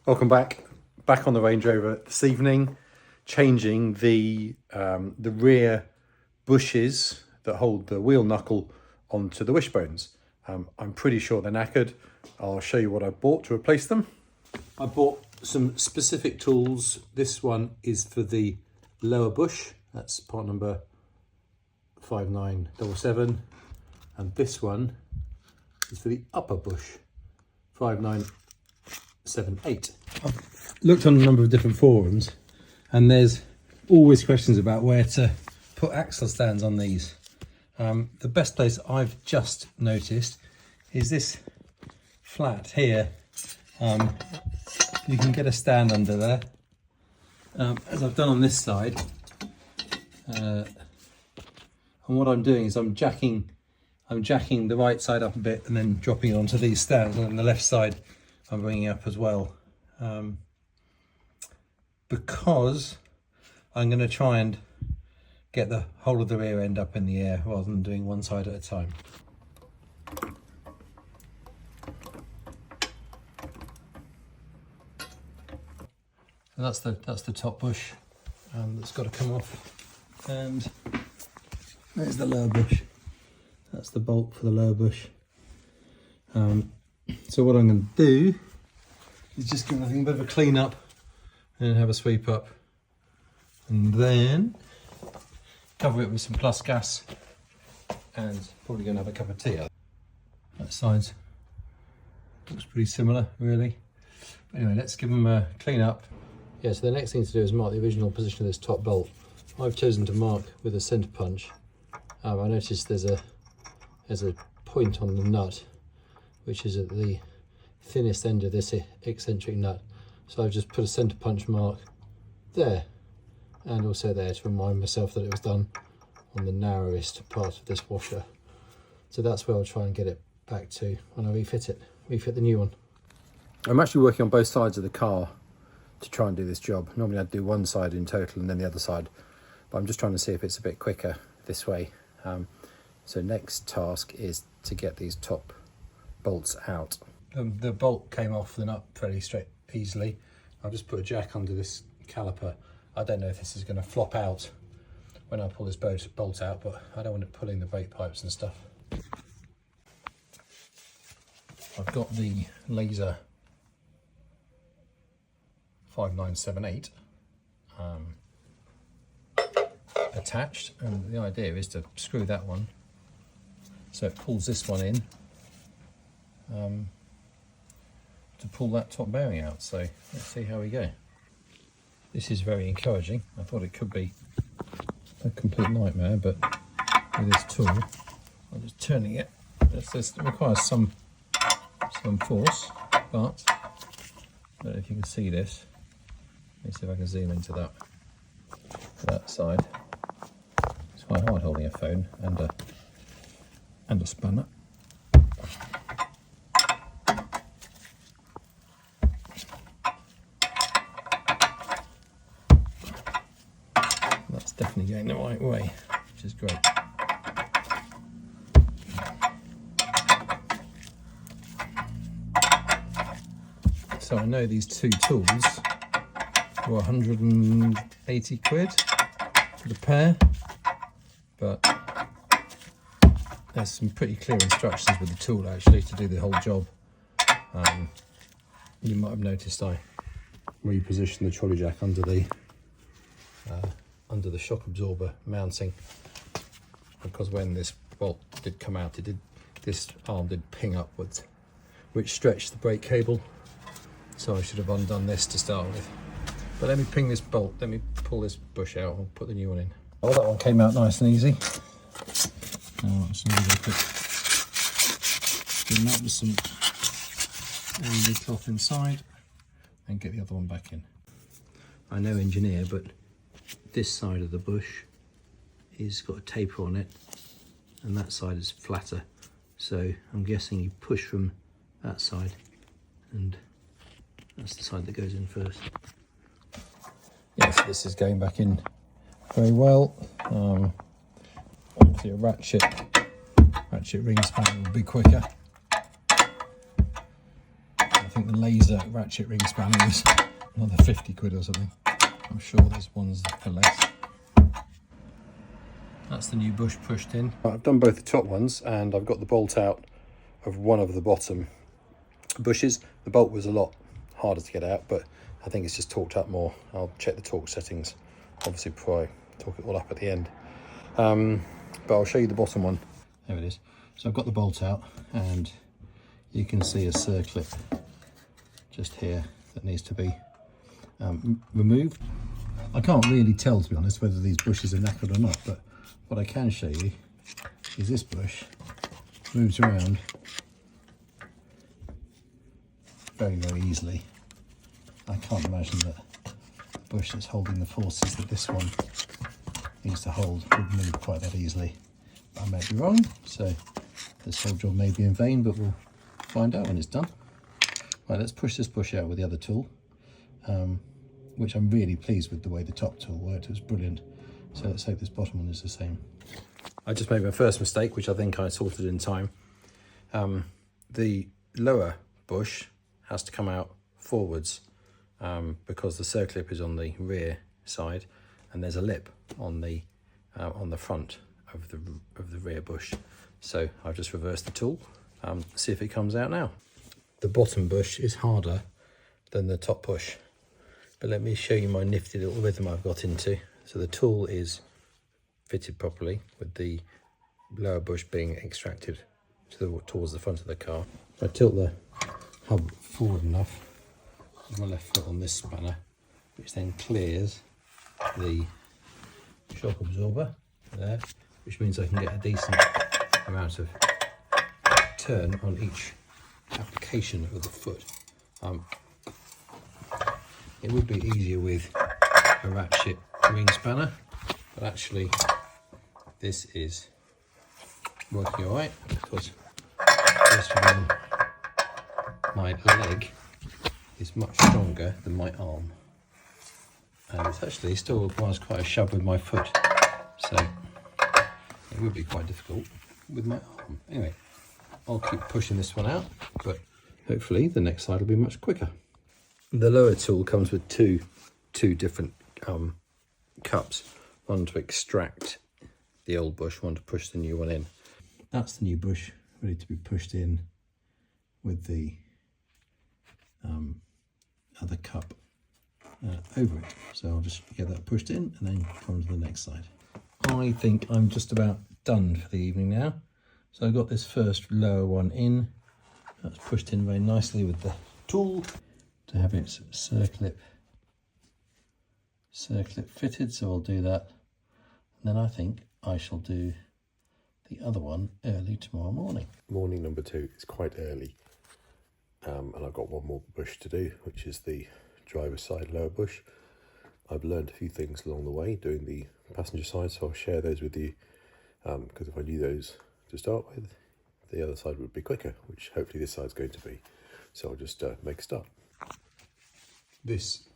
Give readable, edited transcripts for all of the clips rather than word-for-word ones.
Welcome back on the Range Rover this evening, changing the rear bushes that hold the wheel knuckle onto the wishbones. I'm pretty sure they're knackered. I'll show you what I bought to replace them. I bought some specific tools. This one is for the lower bush, that's part number 5977, and this one is for the upper bush, 5978. I've looked on a number of different forums and there's always questions about where to put axle stands on these. The best place I've just noticed is this flat here. You can get a stand under there, as I've done on this side. And what I'm doing is I'm jacking the right side up a bit and then dropping it onto these stands, and on the left side I'm bringing up as well, because I'm going to try and get the whole of the rear end up in the air rather than doing one side at a time. And that's the top bush that's got to come off, and there's the lower bush. That's the bolt for the lower bush. So what I'm going to do is just give everything a bit of a clean up and have a sweep up, and then cover it with some plus gas, and probably going to have a cup of tea. That side looks pretty similar, really. But anyway, let's give them a clean up. Yeah, so the next thing to do is mark the original position of this top bolt. I've chosen to mark with a centre punch. I noticed there's a point on the nut, which is at the thinnest end of this eccentric nut. So I've just put a centre punch mark there, and also there, to remind myself that it was done on the narrowest part of this washer. So that's where I'll try and get it back to when I refit the new one. I'm actually working on both sides of the car to try and do this job. Normally I'd do one side in total and then the other side, but I'm just trying to see if it's a bit quicker this way. So next task is to get these top bolts out. The bolt came off the nut fairly easily. I've just put a jack under this caliper. I don't know if this is going to flop out when I pull this bolt out, but I don't want it pulling the brake pipes and stuff. I've got the laser 5978 attached, and the idea is to screw that one so it pulls this one in to pull that top bearing out. So let's see how we go. This is very encouraging. I thought it could be a complete nightmare, but with this tool, I'm just turning it. It requires some force, but I don't know if you can see this. Let me see if I can zoom into that side. It's quite hard holding a phone and a spanner. That's definitely going the right way, which is great. So I know these two tools were 180 quid for the pair, but there's some pretty clear instructions with the tool actually to do the whole job. You might have noticed I repositioned the trolley jack under the shock absorber mounting, because when this bolt did come out, this arm did ping upwards, which stretched the brake cable. So I should have undone this to start with. But let me ping this bolt, let me pull this bush out and put the new one in. Oh, that one came out nice and easy. Now let's look at doing that with some LED cloth inside and get the other one back in. I know engineer, but this side of the bush is got a taper on it and that side is flatter. So I'm guessing you push from that side, and that's the side that goes in first. Yes, this is going back in very well. Obviously a ratchet ring spanner will be quicker. I think the laser ratchet ring spanner is another 50 quid or something. I'm sure there's ones for less. That's the new bush pushed in. I've done both the top ones and I've got the bolt out of one of the bottom bushes. The bolt was a lot harder to get out, but I think it's just torqued up more. I'll check the torque settings, obviously, before I torque it all up at the end. But I'll show you the bottom one. There it is. So I've got the bolt out and you can see a circlip just here that needs to be removed. I can't really tell, to be honest, whether these bushes are knackered or not, but what I can show you is this bush moves around very, very easily. I can't imagine that the bush that's holding the forces that this one needs to hold would move quite that easily. But I may be wrong, so this whole job may be in vain, but we'll find out when it's done. Right, let's push this bush out with the other tool, which I'm really pleased with the way the top tool worked. It was brilliant. So let's hope this bottom one is the same. I just made my first mistake, which I think I sorted in time. The lower bush has to come out forwards because the circlip is on the rear side, and there's a lip on the front of the rear bush. So I've just reversed the tool. See if it comes out now. The bottom bush is harder than the top bush, but let me show you my nifty little rhythm I've got into. So the tool is fitted properly with the lower bush being extracted towards the front of the car. I tilt the hub forward enough with my left foot on this spanner, which then clears the shock absorber there, which means I can get a decent amount of turn on each application of the foot. It would be easier with a ratchet ring spanner, but actually this is working all right because first of all, my leg is much stronger than my arm, and it actually still requires quite a shove with my foot, so it would be quite difficult with my arm. Anyway, I'll keep pushing this one out, but hopefully the next side will be much quicker. The lower tool comes with two different cups, one to extract the old bush, one to push the new one in. That's the new bush ready to be pushed in with the other cup over it. So I'll just get that pushed in and then come to the next side. I think I'm just about done for the evening now. So I got this first lower one in. That's pushed in very nicely with the tool to have its circlip fitted, so I'll do that. And then I think I shall do the other one early tomorrow morning. Morning number 2 is quite early, and I've got one more bush to do, which is the driver's side lower bush. I've learned a few things along the way doing the passenger side, so I'll share those with you, because if I knew those to start with, the other side would be quicker, which hopefully this side's going to be. So I'll just make a start. This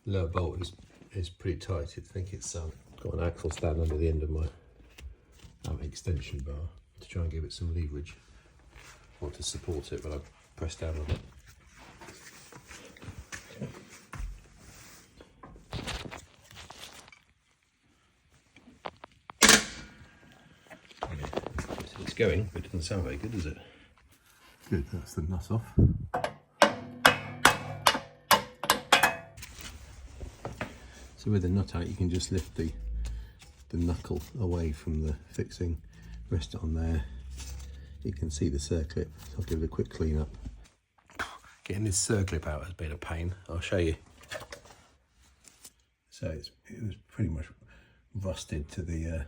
lower bolt is pretty tight. I think it's got an axle stand under the end of my extension bar to try and give it some leverage, or to support it when I press down on it. It's going, but it doesn't sound very good, does it? Good, that's the nut off. So with the nut out, you can just lift the knuckle away from the fixing, rest it on there. You can see the circlip. I'll give it a quick clean up. Getting this circlip out has been a pain. I'll show you. So it was pretty much rusted to the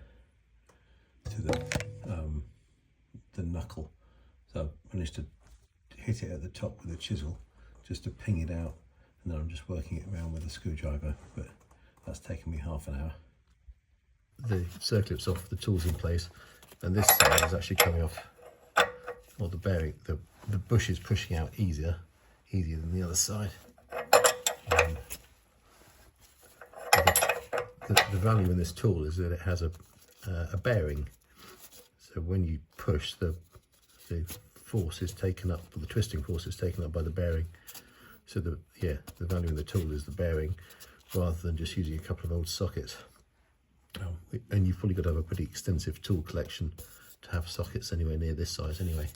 knuckle. So I managed to hit it at the top with a chisel just to ping it out, and then I'm just working it around with a screwdriver, but that's taken me half an hour. The circlip's off, the tool's in place, and this side is actually coming off, or the bearing, the bush is pushing out easier than the other side. The value in this tool is that it has a bearing, so when you push, the force is taken up, or the twisting force is taken up by the bearing. So the value of the tool is the bearing, rather than just using a couple of old sockets. And you've probably got to have a pretty extensive tool collection to have sockets anywhere near this size anyway.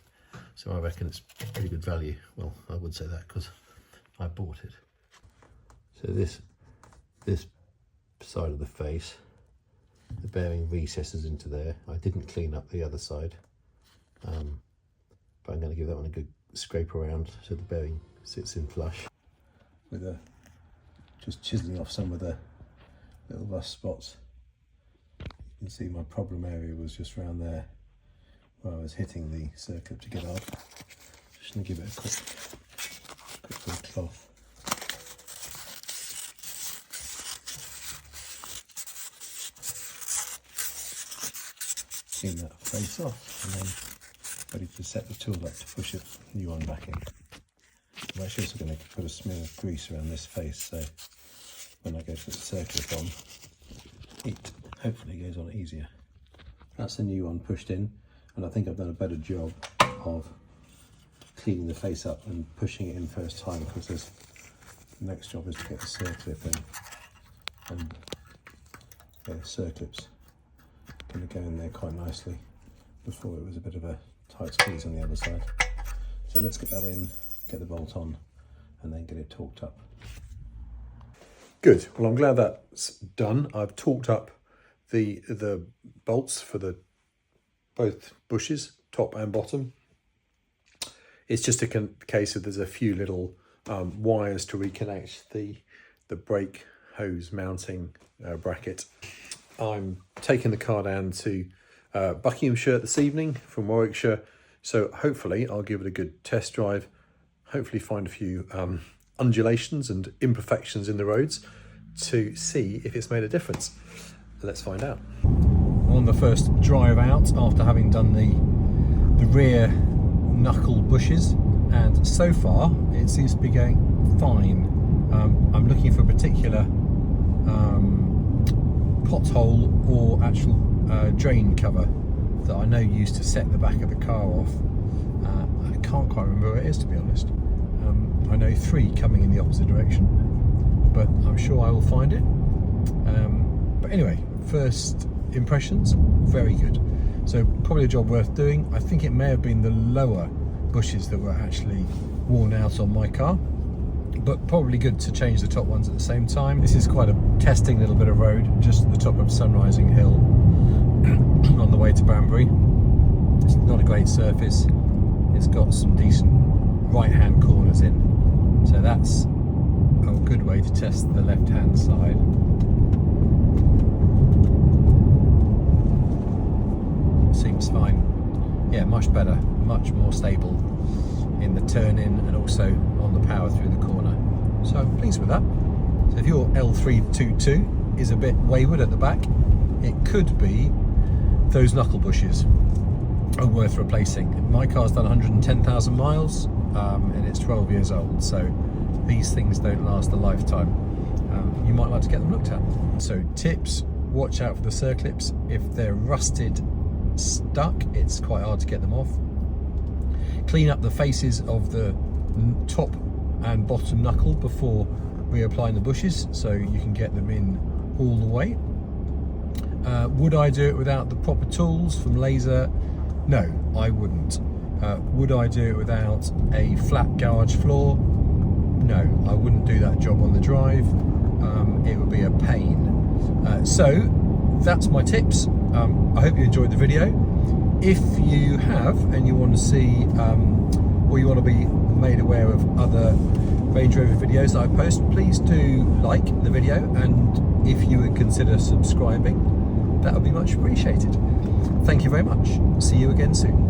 So I reckon it's pretty good value. Well, I would say that because I bought it. So this side of the face, the bearing recesses into there. I didn't clean up the other side, but I'm going to give that one a good scrape around so the bearing sits in flush. With just chiseling off some of the little rust spots. You can see my problem area was just around there where I was hitting the circlip to get off. Just going to give it a quick little cloth. Clean that face off and then ready to set the tool up to push it new one back in. I'm actually also going to put a smear of grease around this face, so when I go to put the circlip on, it hopefully goes on easier. That's the new one pushed in, and I think I've done a better job of cleaning the face up and pushing it in first time, because the next job is to get the circlip in, and the circlip's going to go in there quite nicely. Before it was a bit of a tight squeeze on the other side. So let's get that in, get the bolt on, and then get it torqued up. Good. Well, I'm glad that's done. I've torqued up the bolts for both bushes, top and bottom. It's just a case of there's a few little wires to reconnect the brake hose mounting bracket. I'm taking the car down to Buckinghamshire this evening from Warwickshire, so hopefully I'll give it a good test drive, hopefully find a few undulations and imperfections in the roads to see if it's made a difference. Let's find out. On the first drive out, after having done the rear knuckle bushes, and so far it seems to be going fine. I'm looking for a particular pothole or actual drain cover that I know used to set the back of the car off. I can't quite remember where it is, to be honest. I know 3 coming in the opposite direction, but I'm sure I will find it. But anyway, first impressions, very good. So probably a job worth doing. I think it may have been the lower bushes that were actually worn out on my car, but probably good to change the top ones at the same time. This is quite a testing little bit of road, just at the top of Sunrising Hill on the way to Banbury. It's not a great surface. It's got some decent right-hand corners in, so that's a good way to test the left-hand side. Seems fine. Yeah, much better, much more stable in the turn-in and also on the power through the corner. So I'm pleased with that. So if your L322 is a bit wayward at the back, it could be those knuckle bushes are worth replacing. My car's done 110,000 miles and it's 12 years old, so these things don't last a lifetime. You might like to get them looked at. So tips, watch out for the circlips. If they're rusted, stuck, it's quite hard to get them off. Clean up the faces of the top and bottom knuckle before reapplying the bushes, so you can get them in all the way. Would I do it without the proper tools from Laser? No, I wouldn't. Would I do it without a flat garage floor? No, I wouldn't do that job on the drive. It would be a pain. So that's my tips. I hope you enjoyed the video. If you have and you want to see or you want to be made aware of other Range Rover videos that I post, please do like the video, and if you would consider subscribing, that would be much appreciated. Thank you very much. See you again soon.